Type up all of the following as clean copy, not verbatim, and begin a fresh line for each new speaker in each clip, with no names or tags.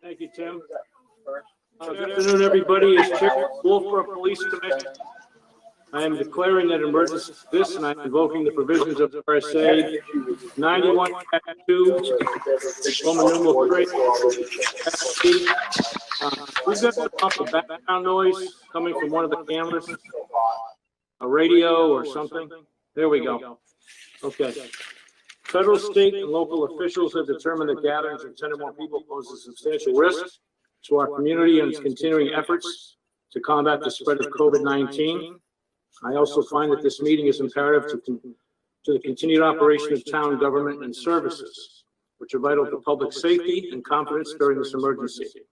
Thank you, Tim. Good afternoon, everybody. As Chair of the Wolfeboro Police Commission, I am declaring that emergency exists, and I'm invoking the provisions of RSA 91-2, Roman numeral 3. We've got off the background noise coming from one of the cameras, a radio or something. There we go. Okay. Federal, state, and local officials have determined that gatherings of 10 or more people pose a substantial risk to our community and its continuing efforts to combat the spread of COVID-19. I also find that this meeting is imperative to the continued operation of town government and services, which are vital to public safety and confidence during this emergency.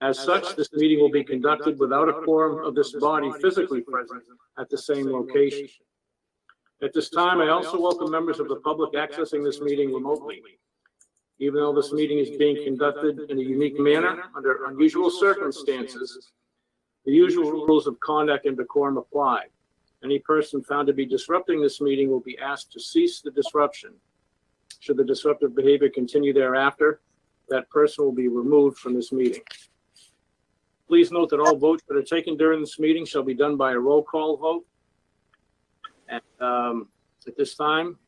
As such, this meeting will be conducted without a quorum of this body physically present at the same location. At this time, I also welcome members of the public accessing this meeting remotely. Even though this meeting is being conducted in a unique manner under unusual circumstances, the usual rules of conduct and decorum apply. Any person found to be disrupting this meeting will be asked to cease the disruption. Should the disruptive behavior continue thereafter, that person will be removed from this meeting. Please note that all votes that are taken during this meeting shall be done by a roll call vote. And at this time,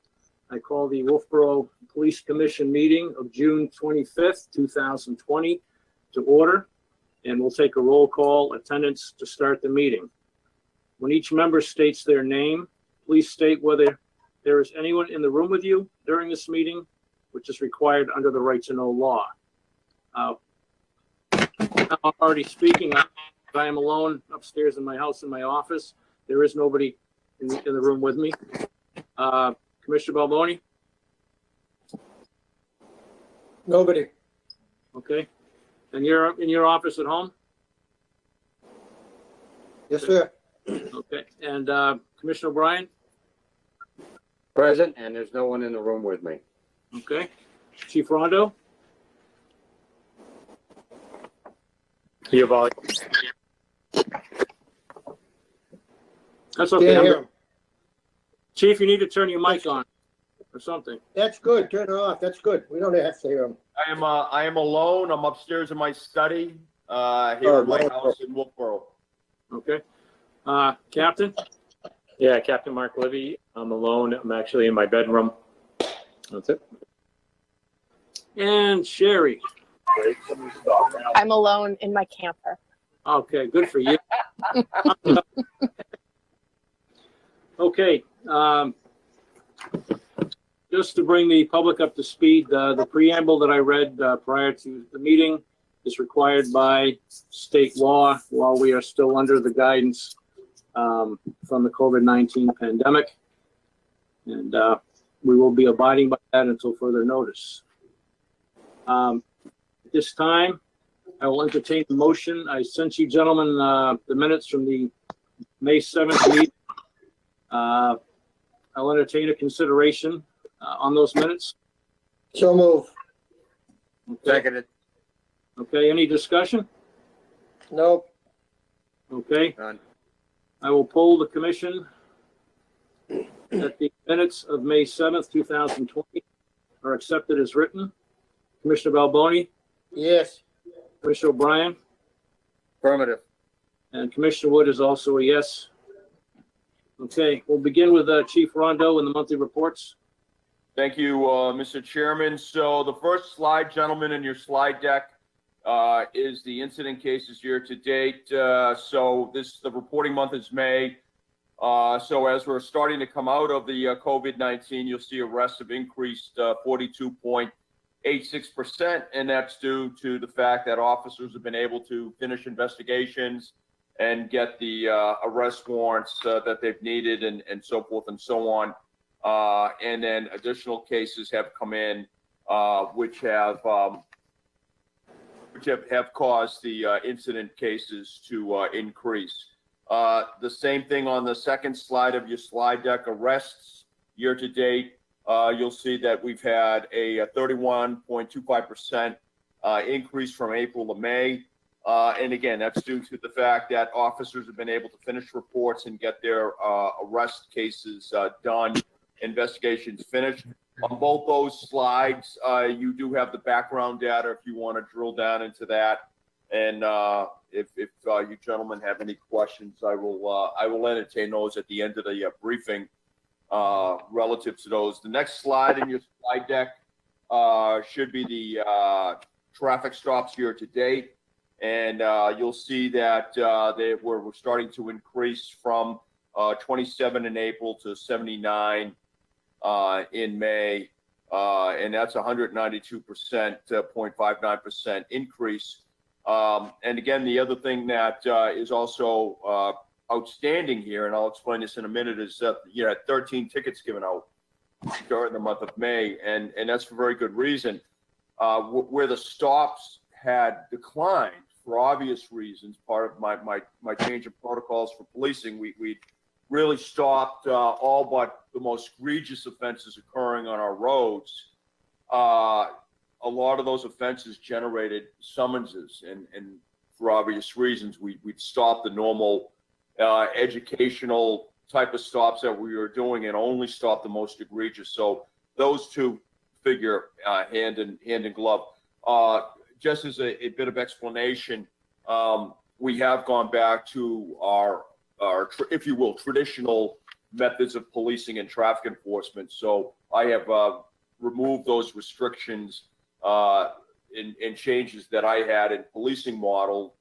I call the Wolfeboro Police Commission meeting of June 25th, 2020 to order, and we'll take a roll call attendance to start the meeting. When each member states their name, please state whether there is anyone in the room with you during this meeting, which is required under the right to know law. I'm already speaking. I am alone upstairs in my house, in my office. There is nobody in the room with me. Commissioner Balboni?
Nobody.
Okay. And you're in your office at home?
Yes, sir.
Okay. And Commissioner O'Brien?
Present, and there's no one in the room with me.
Okay. Chief Rondo?
Your volume.
That's okay.
Can't hear him.
Chief, you need to turn your mic on or something.
That's good. Turn it off. That's good. We don't have to hear him.
I am alone. I'm upstairs in my study here in my house in Wolfeboro.
Okay. Captain?
Yeah, Captain Mark Livy. I'm alone. I'm actually in my bedroom. That's it.
And Sherry?
I'm alone in my camper.
Okay, good for you. Okay. Just to bring the public up to speed, the preamble that I read prior to the meeting is required by state law while we are still under the guidance from the COVID-19 pandemic. And we will be abiding by that until further notice. At this time, I will entertain the motion. I sent you gentlemen the minutes from the May 7th meeting. I'll entertain a consideration on those minutes.
So move.
Okay.
Seconded.
Okay, any discussion?
Nope.
Okay,
Done.
I will poll the commission that the minutes of May 7th, 2020 are accepted as written. Commissioner Balboni,
Yes.
Commissioner O'Brien,
Affirmative.
and Commissioner Wood is also a yes. Okay, we'll begin with Chief Rondo and the monthly reports.
Thank you, Mr. Chairman. So the first slide, gentlemen, in your slide deck is the incident cases year to date. So the reporting month is May. So as we're starting to come out of the COVID-19, you'll see arrests have increased 42.86%, and that's due to the fact that officers have been able to finish investigations and get the arrest warrants that they've needed and so forth and so on. And then additional cases have come in which have caused the incident cases to increase. The same thing on the second slide of your slide deck, arrests year to date. You'll see that we've had a 31.25% increase from April to May. And again, that's due to the fact that officers have been able to finish reports and get their arrest cases done, investigations finished. On both those slides, you do have the background data if you want to drill down into that. And if you gentlemen have any questions, I will entertain those at the end of the briefing relative to those. The next slide in your slide deck should be the traffic stops year to date. And you'll see that we're starting to increase from 27 in April to 79 in May, and that's 192%, 0.59% increase. And again, the other thing that is also outstanding here, and I'll explain this in a minute, is that you had 13 tickets given out during the month of May, and that's for very good reason. Where the stops had declined for obvious reasons, part of my change of protocols for policing, we really stopped all but the most egregious offenses occurring on our roads. A lot of those offenses generated summonses, and for obvious reasons, we'd stop the normal educational type of stops that we were doing and only stop the most egregious. So those two figure hand in glove. Just as a bit of explanation, we have gone back to our if you will, traditional methods of policing and traffic enforcement. So I have removed those restrictions and changes that I had in policing model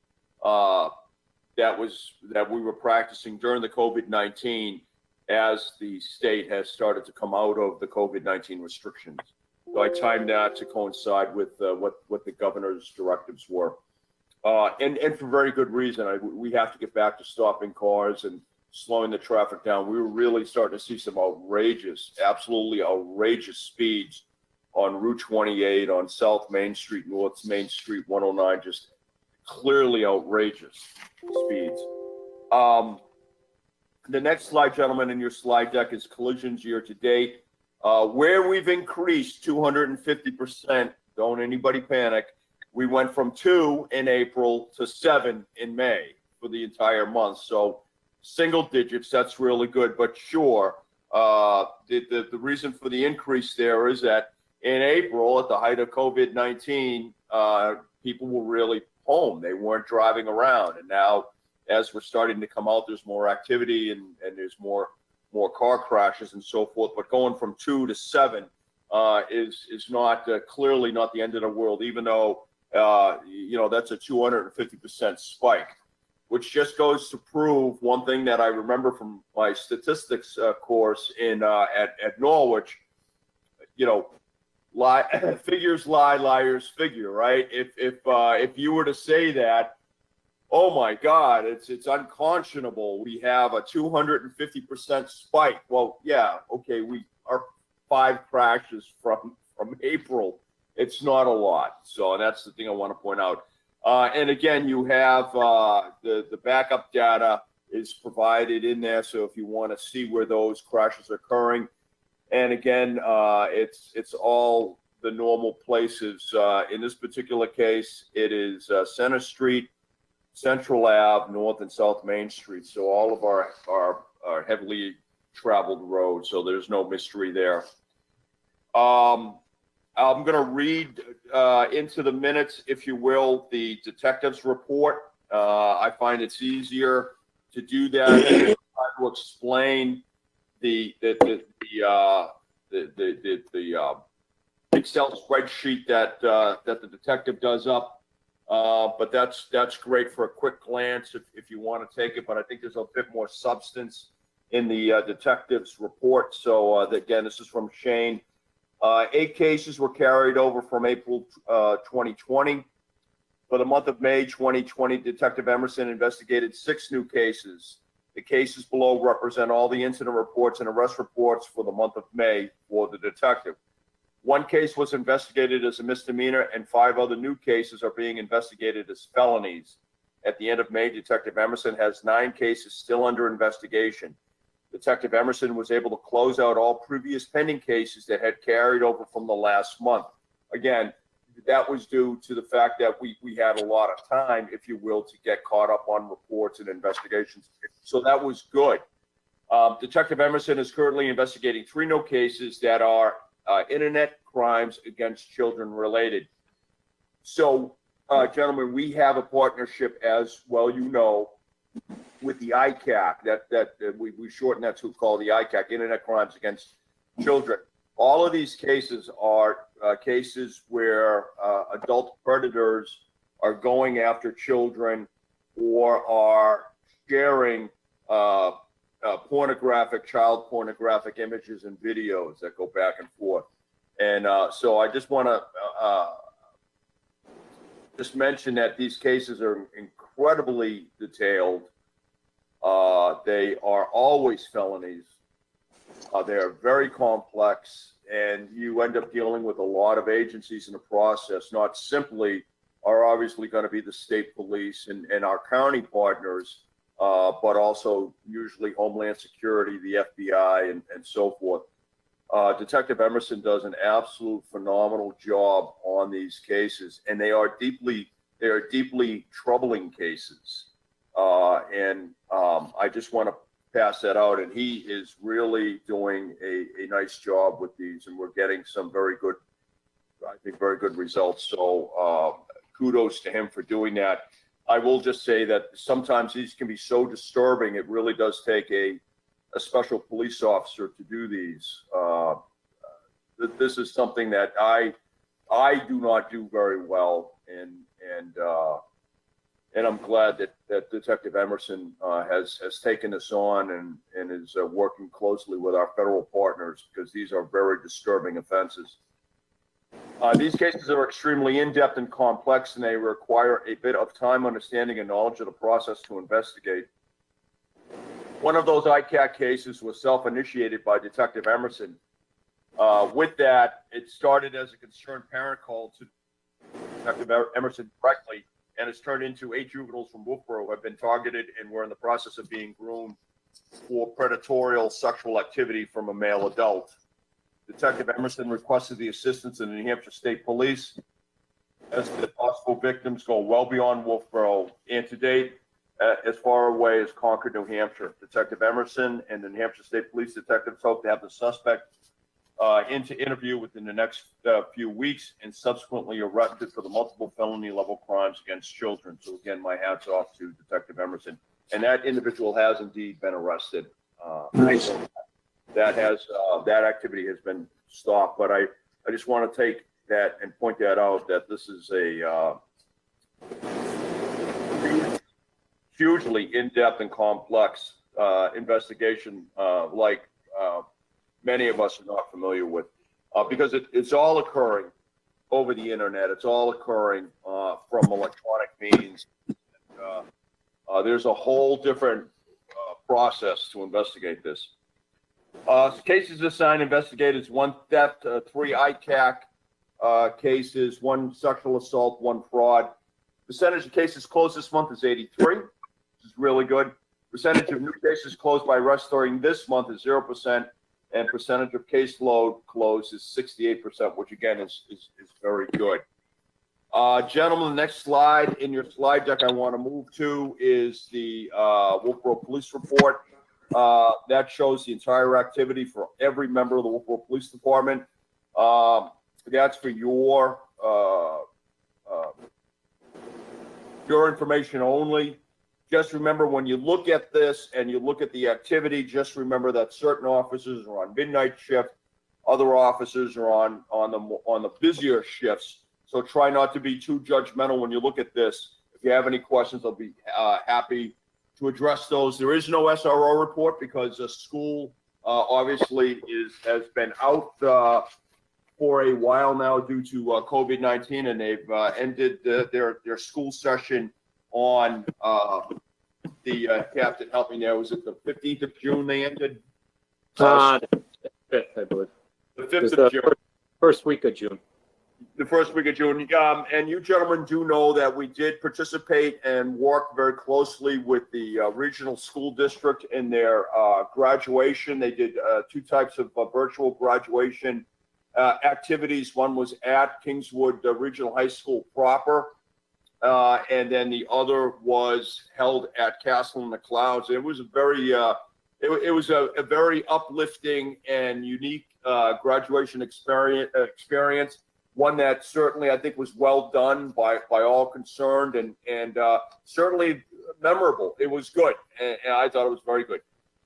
that we were practicing during the COVID-19 as the state has started to come out of the COVID-19 restrictions. So I timed that to coincide with what the governor's directives were. And for very good reason. We have to get back to stopping cars and slowing the traffic down. We were really starting to see some absolutely outrageous speeds on Route 28, on South Main Street, North Main Street, 109, just clearly outrageous speeds. The next slide, gentlemen, in your slide deck is collisions year to date, where we've increased 250%. Don't anybody panic. We went from 2 in April to 7 in May for the entire month. So single digits, that's really good. But sure, the reason for the increase there is that in April, at the height of COVID-19, people were really home. They weren't driving around. And now, as we're starting to come out, there's more activity and there's more car crashes and so forth. But going from 2 to 7 is not clearly not the end of the world, even though that's a 250% spike, which just goes to prove one thing that I remember from my statistics course at Norwich. Figures lie, liars figure, right? If you were to say that, oh my God, it's unconscionable. We have a 250% spike. Well, yeah, okay, we are 5 crashes from April. It's not a lot. So that's the thing I want to point out. And again, you have the backup data is provided in there. So if you want to see where those crashes are occurring, and again, it's all the normal places. In this particular case, it is Center Street, Central Ave, North and South Main Street. So all of our heavily traveled roads. So there's no mystery there. I'm going to read into the minutes, if you will, the detective's report. I find it's easier to do that and try to explain the Excel spreadsheet that the detective does up. But that's great for a quick glance if you want to take it. But I think there's a bit more substance in the detective's report. So again, this is from Shane. 8 cases were carried over from April 2020. For the month of May 2020, Detective Emerson investigated 6 new cases. The cases below represent all the incident reports and arrest reports for the month of May for the detective. 1 case was investigated as a misdemeanor, and 5 other new cases are being investigated as felonies. At the end of May, Detective Emerson has 9 cases still under investigation. Detective Emerson was able to close out all previous pending cases that had carried over from the last month. Again, that was due to the fact that we had a lot of time, if you will, to get caught up on reports and investigations. So that was good. Detective Emerson is currently investigating 3 new cases that are internet crimes against children related. So, gentlemen, we have a partnership, as well you know, with the ICAC. We shorten that to call the ICAC, Internet Crimes Against Children. All of these cases are cases where adult predators are going after children or are sharing child pornographic images and videos that go back and forth. And so I just want to just mention that these cases are incredibly detailed. They are always felonies. They are very complex, and you end up dealing with a lot of agencies in the process. Not simply are obviously going to be the state police and our county partners, but also usually Homeland Security, the FBI, and so forth. Detective Emerson does an absolute phenomenal job on these cases, and they are deeply troubling cases. I just want to pass that out, and he is really doing a nice job with these, and we're getting some very good results. So kudos to him for doing that. I will just say that sometimes these can be so disturbing, it really does take a special police officer to do these. This is something that I do not do very well, and I'm glad that Detective Emerson has taken this on and is working closely with our federal partners, because these are very disturbing offenses. These cases are extremely in-depth and complex, and they require a bit of time, understanding, and knowledge of the process to investigate. One of those ICAC cases was self-initiated by Detective Emerson. With that, it started as a concerned parent call to Detective Emerson directly, and it's turned into 8 juveniles from Wolfeboro who have been targeted and were in the process of being groomed for predatory sexual activity from a male adult. Detective Emerson requested the assistance of the New Hampshire State Police, as the possible victims go well beyond Wolfeboro, and to date, as far away as Concord, New Hampshire. Detective Emerson and the New Hampshire State Police detectives hope to have the suspect into interview within the next few weeks, and subsequently arrested for the multiple felony level crimes against children. So again, my hats off to Detective Emerson. And that individual has indeed been arrested.
Nice.
That activity has been stopped, but I just want to take that and point that out, that this is a hugely in-depth and complex investigation, like many of us are not familiar with, because it's all occurring over the internet. It's all occurring from electronic means. There's a whole different process to investigate this. Cases assigned investigators: 1 theft, 3 ICAC cases, 1 sexual assault, 1 fraud. Percentage of cases closed this month is 83, which is really good. Percentage of new cases closed by arrest during this month is 0%, and percentage of caseload closed is 68%, which again is very good. Gentlemen, the next slide in your slide deck I want to move to is the Wolfeboro Police Report. That shows the entire activity for every member of the Wolfeboro Police Department. That's for your information only. Just remember, when you look at this and you look at the activity, just remember that certain officers are on midnight shift, other officers are on the busier shifts. So try not to be too judgmental when you look at this. If you have any questions, I'll be happy to address those. There is no SRO report because the school obviously has been out for a while now due to COVID-19, and they've ended their school session on the Captain, help me there, was it the 15th of June they ended?
The 5th, I believe.
The 5th of June.
First week of June.
The first week of June. And you gentlemen do know that we did participate and work very closely with the regional school district in their graduation. They did 2 types of virtual graduation activities. One was at Kingswood Regional High School proper, and then the other was held at Castle in the Clouds. It was a very, it was a very uplifting and unique graduation experience. One that certainly I think was well done by all concerned, and certainly memorable. It was good, and I thought it was very good.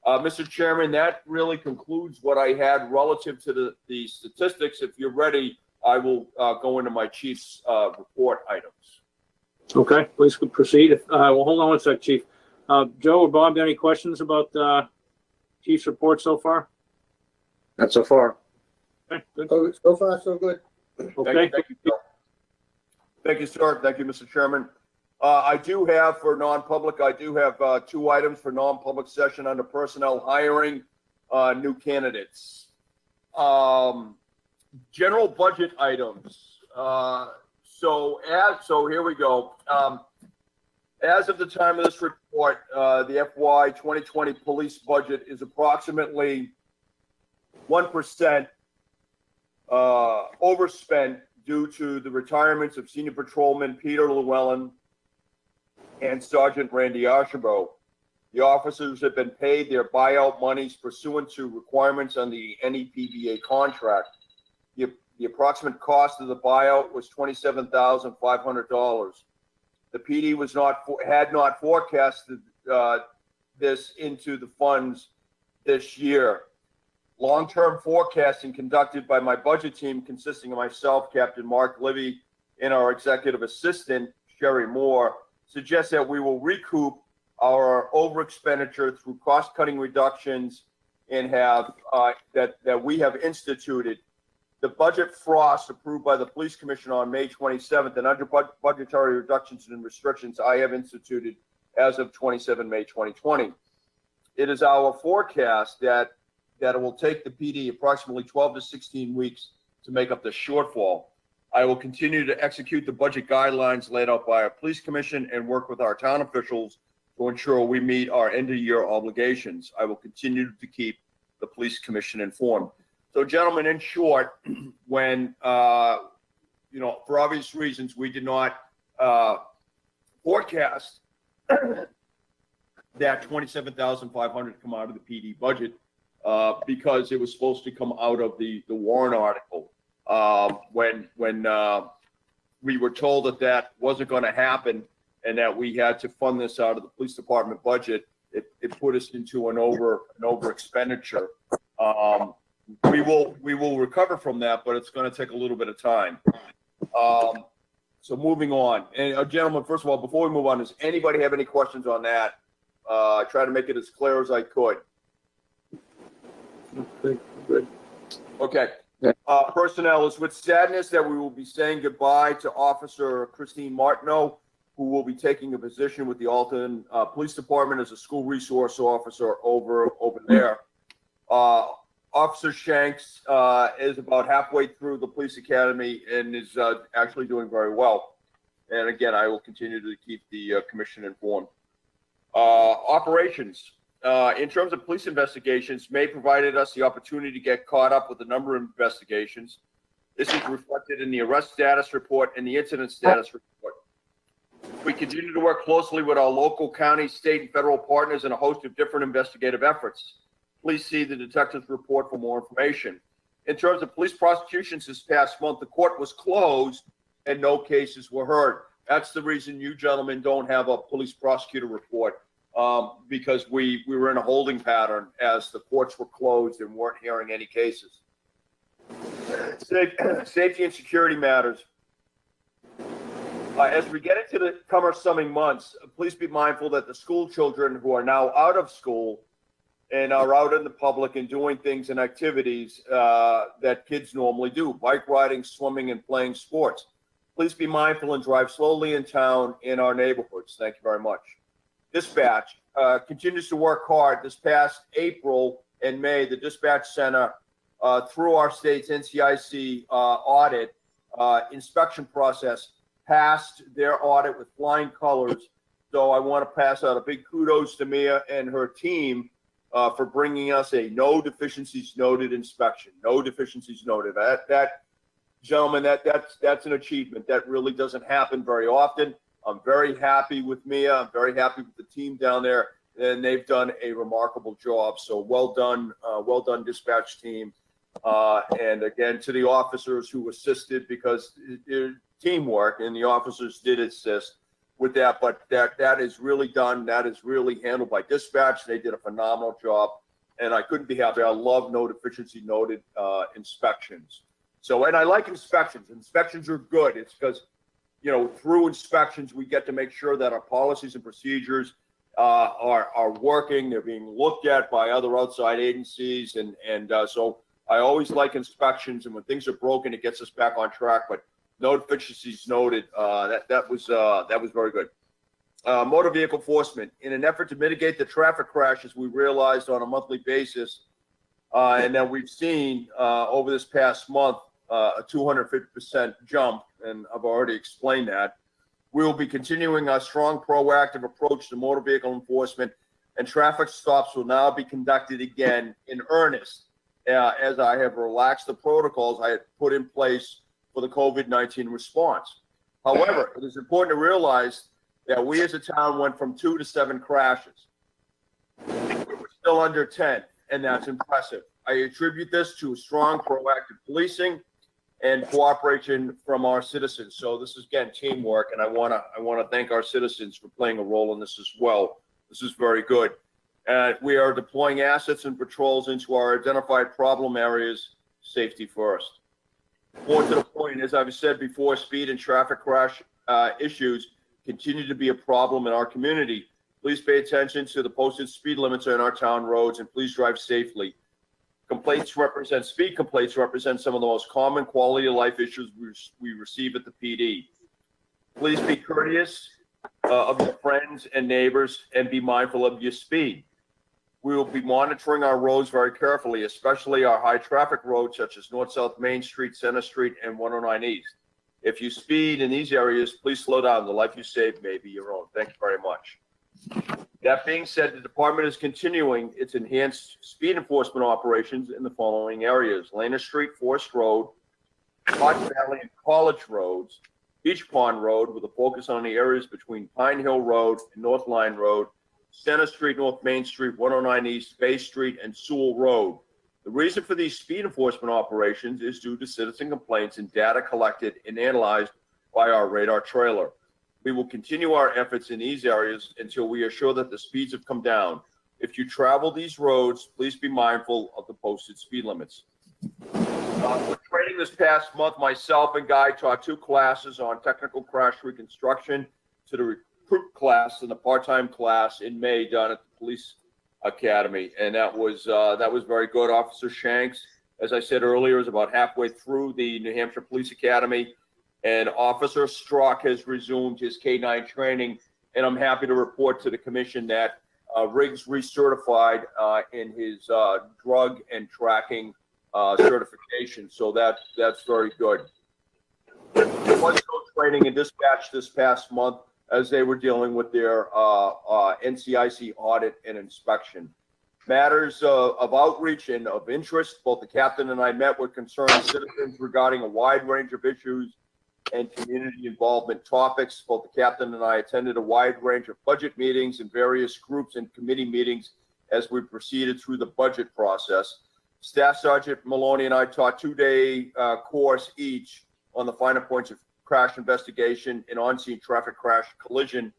Mr. Chairman, that really concludes what I had relative to the statistics. If you're ready, I will go into my chief's report items.
Okay, please proceed. Well, hold on one sec, Chief. Joe or Bob, any questions about Chief's report so far?
Not so far.
Okay, good.
So far, so good.
Okay.
Thank you, sir. Thank you, sir. Thank you, Mr. Chairman. I do have for non-public, I do have 2 items for non-public session under personnel hiring, new candidates. General budget items. So here we go. As of the time of this report, the FY 2020 police budget is approximately 1% overspent due to the retirements of Senior Patrolman Peter Llewellyn and Sergeant Randy Archambault. The officers have been paid their buyout monies pursuant to requirements on the NEPBA contract. The approximate cost of the buyout was $27,500. The PD had not forecasted this into the funds this year. Long-term forecasting conducted by my budget team, consisting of myself, Captain Mark Livy, and our executive assistant, Sherry Moore, suggests that we will recoup our over expenditure through cost-cutting reductions and have that we have instituted. The budget frost approved by the Police Commission on May 27th and under budgetary reductions and restrictions I have instituted as of 27 May 2020. It is our forecast that it will take the PD approximately 12 to 16 weeks to make up the shortfall. I will continue to execute the budget guidelines laid out by our Police Commission and work with our town officials to ensure we meet our end-of-year obligations. I will continue to keep the Police Commission informed. So, gentlemen, in short, when, for obvious reasons, we did not forecast that $27,500 come out of the PD budget because it was supposed to come out of the warrant article. When we were told that wasn't going to happen and that we had to fund this out of the police department budget, it put us into an over expenditure. We will recover from that, but it's going to take a little bit of time. So moving on, and gentlemen, first of all, before we move on, does anybody have any questions on that? I try to make it as clear as I could.
Good.
Okay. Personnel, is with sadness that we will be saying goodbye to Officer Christine Martineau, who will be taking a position with the Alton Police Department as a school resource officer over there. Officer Shanks is about halfway through the police academy and is actually doing very well. And again, I will continue to keep the commission informed. Operations. In terms of police investigations, May provided us the opportunity to get caught up with a number of investigations. This is reflected in the arrest status report and the incident status report. We continue to work closely with our local, county, state, and federal partners in a host of different investigative efforts. Please see the detective's report for more information. In terms of police prosecutions this past month, the court was closed and no cases were heard. That's the reason you gentlemen don't have a police prosecutor report, because we were in a holding pattern as the courts were closed and weren't hearing any cases. Safety and security matters. As we get into the coming months, please be mindful that the school children who are now out of school and are out in the public and doing things and activities that kids normally do, bike riding, swimming, and playing sports. Please be mindful and drive slowly in town in our neighborhoods. Thank you very much. Dispatch continues to work hard. This past April and May, the dispatch center, through our state's NCIC audit inspection process, passed their audit with flying colors. So I want to pass out a big kudos to Mia and her team for bringing us a no deficiencies noted inspection. No deficiencies noted. That gentlemen, that's an achievement that really doesn't happen very often. I'm very happy with Mia. I'm very happy with the team down there, and they've done a remarkable job. So well done dispatch team. And again, to the officers who assisted, because teamwork, and the officers did assist with that, but that is really done. That is really handled by dispatch. They did a phenomenal job, and I couldn't be happier. I love no deficiency noted inspections. So, and I like inspections. Inspections are good. It's because, you know, through inspections, we get to make sure that our policies and procedures are working. They're being looked at by other outside agencies, and so I always like inspections. And when things are broken, it gets us back on track. But no deficiencies noted. That was very good. Motor vehicle enforcement, in an effort to mitigate the traffic crashes we realized on a monthly basis, and that we've seen over this past month, a 250% jump, and I've already explained that. We will be continuing our strong proactive approach to motor vehicle enforcement, and traffic stops will now be conducted again in earnest, as I have relaxed the protocols I had put in place for the COVID-19 response. However, it is important to realize that we as a town went from 2 to 7 crashes. We're still under 10, and that's impressive. I attribute this to strong proactive policing and cooperation from our citizens. So this is, again, teamwork, and I want to thank our citizens for playing a role in this as well. This is very good. We are deploying assets and patrols into our identified problem areas, safety first. More to the point, as I've said before, speed and traffic crash issues continue to be a problem in our community. Please pay attention to the posted speed limits on our town roads, and please drive safely. Speed complaints represent some of the most common quality of life issues we receive at the PD. Please be courteous of your friends and neighbors, and be mindful of your speed. We will be monitoring our roads very carefully, especially our high traffic roads such as North-South Main Street, Center Street, and 109 East. If you speed in these areas, please slow down. The life you save may be your own. Thank you very much. That being said, the department is continuing its enhanced speed enforcement operations in the following areas: Lana Street, Forest Road, Hot Valley and College Roads, Beach Pond Road, with a focus on the areas between Pine Hill Road and North Line Road, Center Street, North Main Street, 109 East, Bay Street, and Sewell Road. The reason for these speed enforcement operations is due to citizen complaints and data collected and analyzed by our radar trailer. We will continue our efforts in these areas until we are sure that the speeds have come down. If you travel these roads, please be mindful of the posted speed limits. For training this past month, myself and Guy taught 2 classes on technical crash reconstruction to the recruit class and the part-time class in May down at the police academy, and that was very good. Officer Shanks, as I said earlier, is about halfway through the New Hampshire Police Academy, and Officer Strzok has resumed his K-9 training, and I'm happy to report to the commission that Riggs recertified in his drug and tracking certification, so that's very good. There was no training and dispatch this past month as they were dealing with their NCIC audit and inspection. Matters of outreach and of interest, both the captain and I met with concerned citizens regarding a wide range of issues and community involvement topics. Both the captain and I attended a wide range of budget meetings and various groups and committee meetings as we proceeded through the budget process. Staff Sergeant Maloney and I taught 2-day course each on the finer points of crash investigation and on-scene traffic crash collision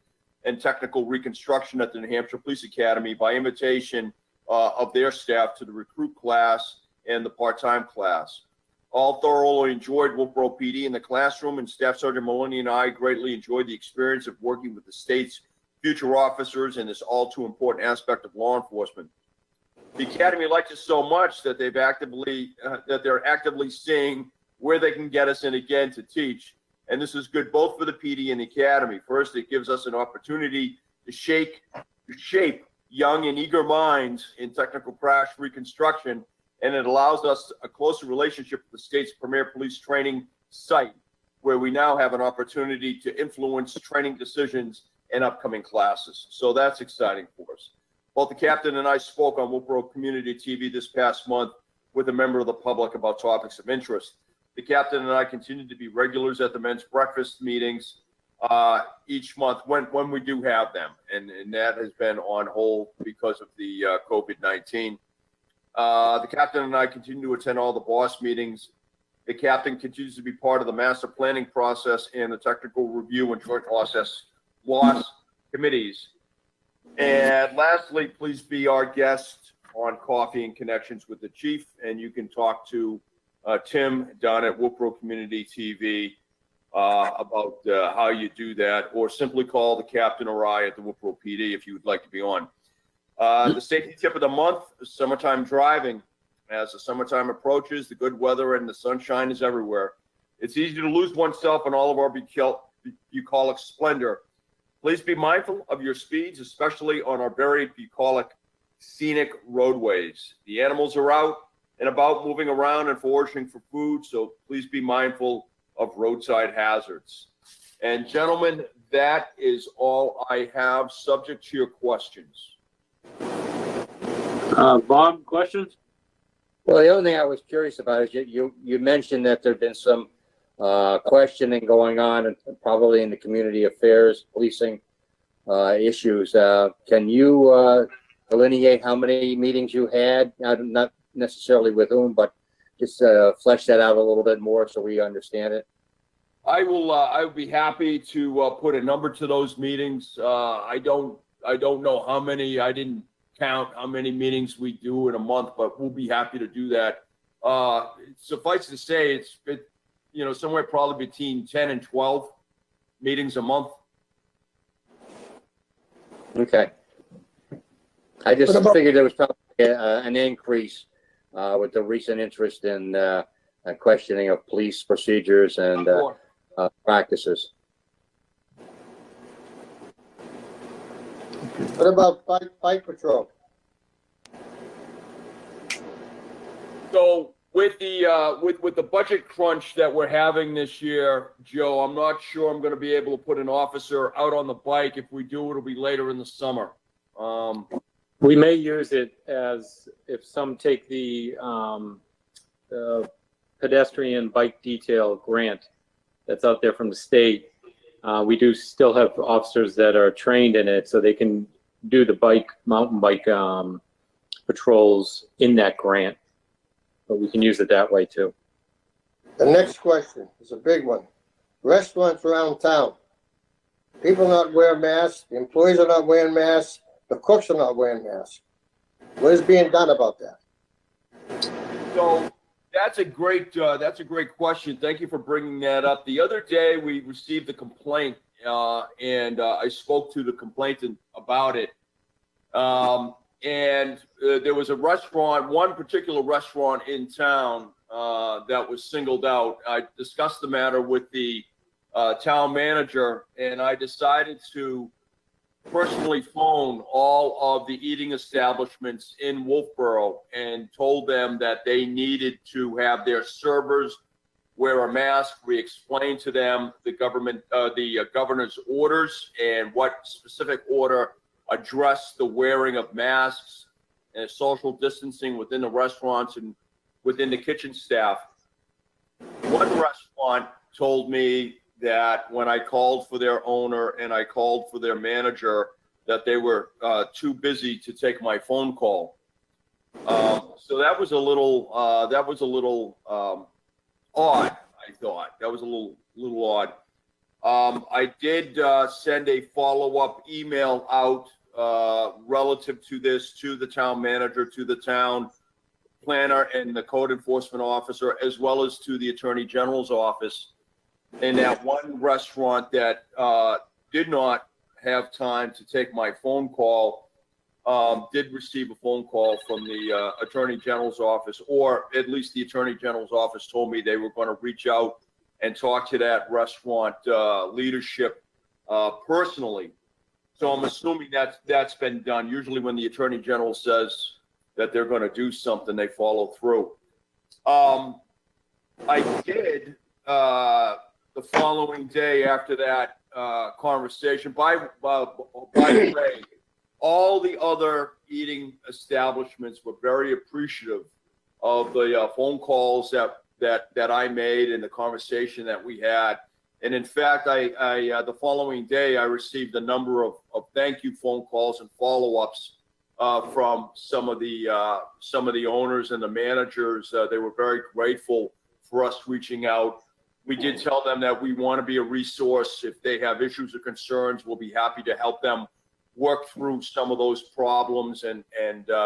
and technical reconstruction at the New Hampshire Police Academy by invitation of their staff to the recruit class and the part-time class. All thoroughly enjoyed Wolfeboro PD in the classroom, and Staff Sergeant Maloney and I greatly enjoyed the experience of working with the state's future officers in this all too important aspect of law enforcement. The Academy liked us so much that they're actively seeing where they can get us in again to teach. And this is good both for the PD and the Academy. First, it gives us an opportunity to shape young and eager minds in technical crash reconstruction, and it allows us a closer relationship with the state's premier police training site, where we now have an opportunity to influence training decisions in upcoming classes. So that's exciting for us. Both the captain and I spoke on Wolfeboro Community TV this past month with a member of the public about topics of interest. The captain and I continue to be regulars at the men's breakfast meetings each month when we do have them, and that has been on hold because of the COVID-19. The captain and I continue to attend all the boss meetings. The captain continues to be part of the master planning process and the technical review and joint loss committees. And lastly, please be our guest on Coffee and Connections with the Chief, and you can talk to Tim down at Wolfeboro Community TV about how you do that, or simply call the captain or I at the Wolfeboro PD if you would like to be on. The safety tip of the month is summertime driving. As the summertime approaches, the good weather and the sunshine is everywhere. It's easy to lose oneself in all of our bucolic splendor. Please be mindful of your speeds, especially on our very bucolic, scenic roadways. The animals are out and about, moving around and foraging for food, so please be mindful of roadside hazards. And gentlemen, that is all I have, subject to your questions.
Bob, questions?
Well, the only thing I was curious about is you mentioned that there'd been some questioning going on, and probably in the community affairs, policing issues. Can you delineate how many meetings you had? Not necessarily with whom, but just flesh that out a little bit more so we understand it.
I would be happy to put a number to those meetings. I don't know how many. I didn't count how many meetings we do in a month, but we'll be happy to do that. Suffice to say, it's somewhere probably between 10 and 12 meetings a month.
Okay. I just figured there was probably an increase with the recent interest in questioning of police procedures and practices.
What about bike patrol?
So with the budget crunch that we're having this year, Joe, I'm not sure I'm going to be able to put an officer out on the bike. If we do, it'll be later in the summer.
We may use it as if some take the pedestrian bike detail grant that's out there from the state. We do still have officers that are trained in it, so they can do the mountain bike patrols in that grant. But we can use it that way too.
The next question is a big one. Restaurants around town. People not wearing masks. The employees are not wearing masks. The cooks are not wearing masks. What is being done about that?
So that's a great question. Thank you for bringing that up. The other day we received a complaint, and I spoke to the complainant about it. And there was a restaurant, one particular restaurant in town that was singled out. I discussed the matter with the town manager, and I decided to personally phone all of the eating establishments in Wolfeboro and told them that they needed to have their servers wear a mask. We explained to them the governor's orders and what specific order addressed the wearing of masks and social distancing within the restaurants and within the kitchen staff. One restaurant told me that when I called for their owner and I called for their manager, that they were too busy to take my phone call. So that was a little odd. I thought that was a little odd. I did send a follow-up email out relative to this to the town manager, to the town planner, and the code enforcement officer, as well as to the attorney general's office. And that one restaurant that did not have time to take my phone call did receive a phone call from the attorney general's office, or at least the attorney general's office told me they were going to reach out and talk to that restaurant leadership personally. So I'm assuming that's been done. Usually when the attorney general says that they're going to do something, they follow through. I did the following day after that conversation. By the way, all the other eating establishments were very appreciative of the phone calls that I made and the conversation that we had. And in fact, I the following day, I received a number of thank you phone calls and follow-ups from some of the owners and the managers. They were very grateful for us reaching out. We did tell them that we want to be a resource. If they have issues or concerns, we'll be happy to help them work through some of those problems and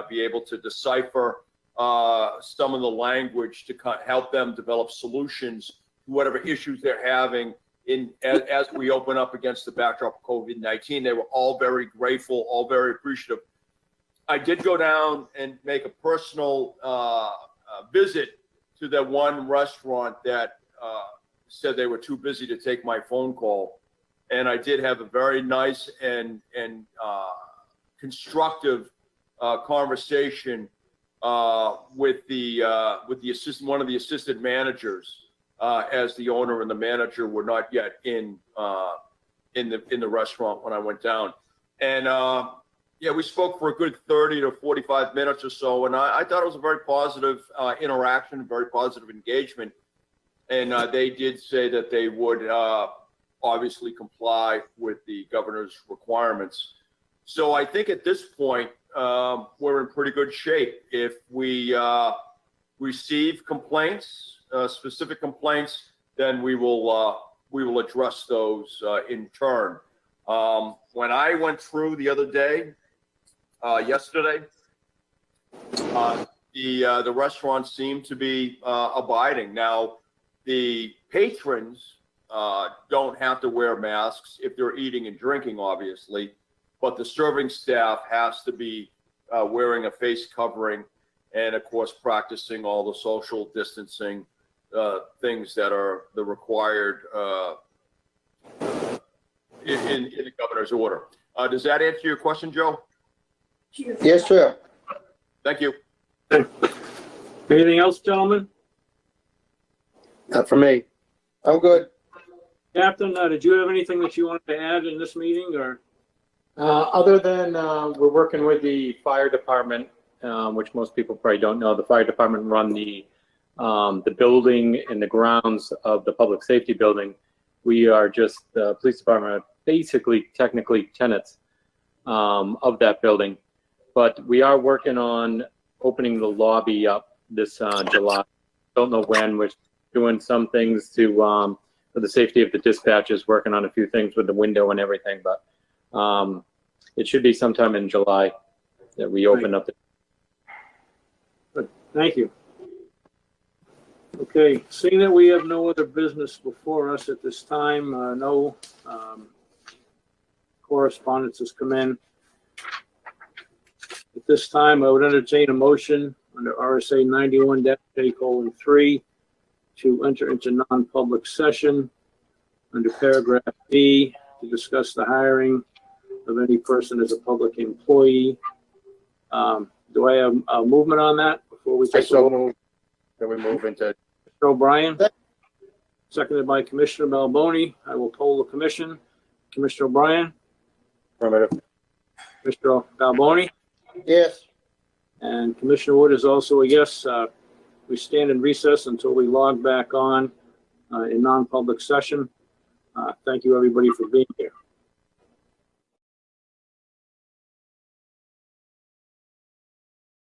be able to decipher some of the language to help them develop solutions to whatever issues they're having as we open up against the backdrop of COVID-19. They were all very grateful, all very appreciative. I did go down and make a personal visit to that one restaurant that said they were too busy to take my phone call. And I did have a very nice and constructive conversation with one of the assistant managers, as the owner and the manager were not yet in the restaurant when I went down. And yeah, we spoke for a good 30 to 45 minutes or so, and I thought it was a very positive interaction, very positive engagement. And they did say that they would obviously comply with the governor's requirements. So I think at this point, we're in pretty good shape. If we receive complaints, specific complaints, then we will address those in turn. When I went through the other day, yesterday, the restaurant seemed to be abiding. Now, the patrons don't have to wear masks if they're eating and drinking, obviously, but the serving staff has to be wearing a face covering and, of course, practicing all the social distancing things that are the required in the governor's order. Does that answer your question, Joe?
Yes, sir.
Thank you.
Anything else, gentlemen?
Not for me.
I'm good.
Captain, did you have anything that you wanted to add in this meeting, or?
Other than we're working with the fire department, which most people probably don't know, the fire department run the building and the grounds of the public safety building. We are just, the police department are basically technically tenants of that building. But we are working on opening the lobby up this July. Don't know when. We're doing some things to for the safety of the dispatchers, working on a few things with the window and everything. But it should be sometime in July that we open up.
Good. Thank you. Okay, seeing that we have no other business before us at this time, no correspondence has come in. At this time, I would entertain a motion under RSA 91-A:3 to enter into non-public session under paragraph B to discuss the hiring of any person as a public employee. Do I have a movement on that before we
I
take
so move that we move into.
Mr. O'Brien, seconded by Commissioner Balboni. I will poll the commission. Commissioner O'Brien,
Affirmative.
Mr. Balboni,
Yes.
and Commissioner Wood is also a yes. We stand in recess until we log back on in non-public session. Thank you, everybody, for being here.